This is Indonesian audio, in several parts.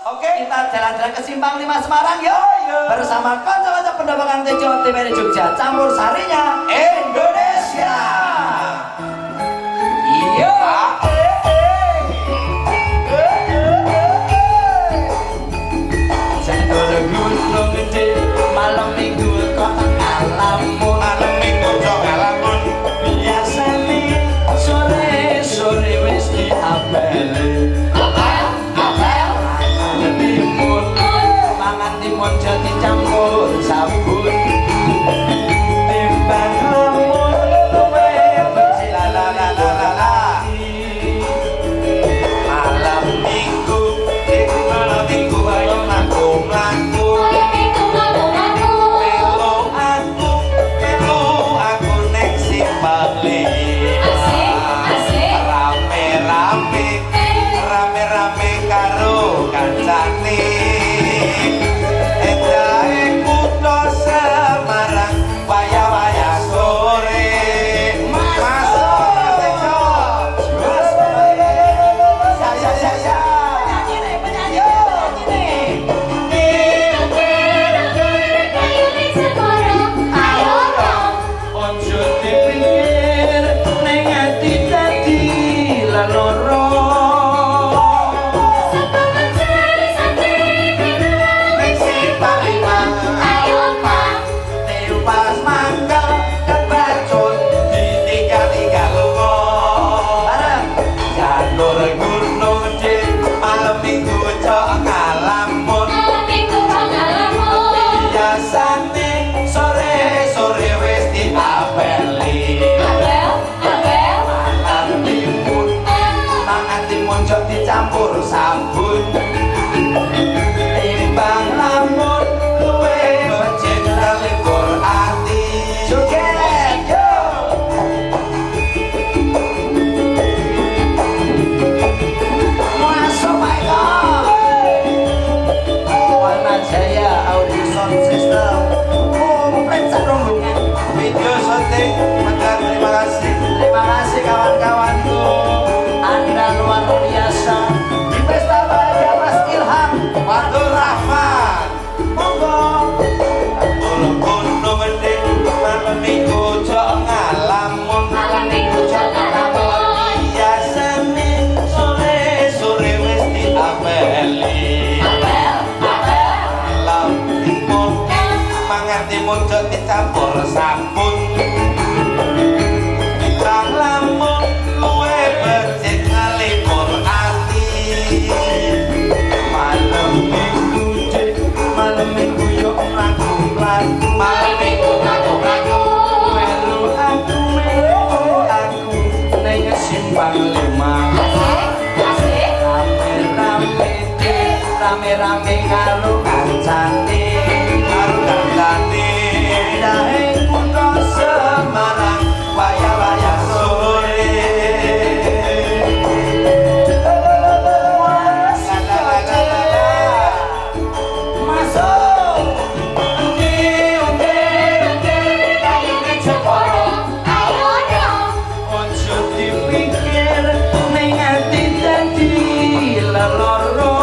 Oke, kita jalan-jalan ke Simpang 5 Semarang yuk. Bersama kanca-kanca pendapakan Tejo TVRI Jogja, campur sarinya Indonesia. Iya. Jadul gunung gede, malam minggu kok ngalamun. Malam minggu kok ngalamun. Biasane sore-sore wis diapeli. Timun jadi campur sabun timbang lamun luwe bersih Malam minggu ayo ngaku-ngaku. Melu aku nek Simpang 5. Rame-rame karo kancane. Campur sabun timbang lamun luwe becik libur ati. Joget yo masuk Michael Warna Jaya Audio Sound System komplit sarungan Video syuting maka terima kasih kawan-kawanku, Anda luar biasa di pesta bahagia Mas Ilham Fatur Rahman. monggo. Gunung gede malam minggu kok ngalamun. Biasane sore-sore wis diapeli. Malam timun mangan timun kok dicampur sabun. Bintang lamun luwe becik libur ati. Malam minggu yuk lagu-lagu, Malam minggu ngaku-ngaku. melu aku neng Simpang 5. Rame-rame karo kancane Karo kancane daeng kutha Semarang wayah-wayah sore. masuk ojo dipikir ning ati dadi leloro.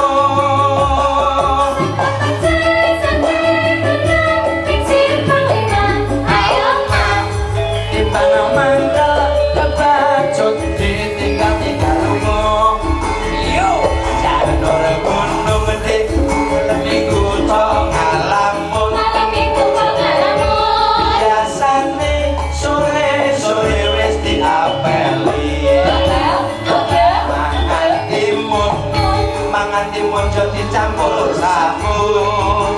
Timbang mangkel kebacut ditinggal-tinggal lunga. Yo Janur gunung gede minggu kok ngalamun. Biasane sore-sore wis diapeli. Mangan timun kok dicampur sabun.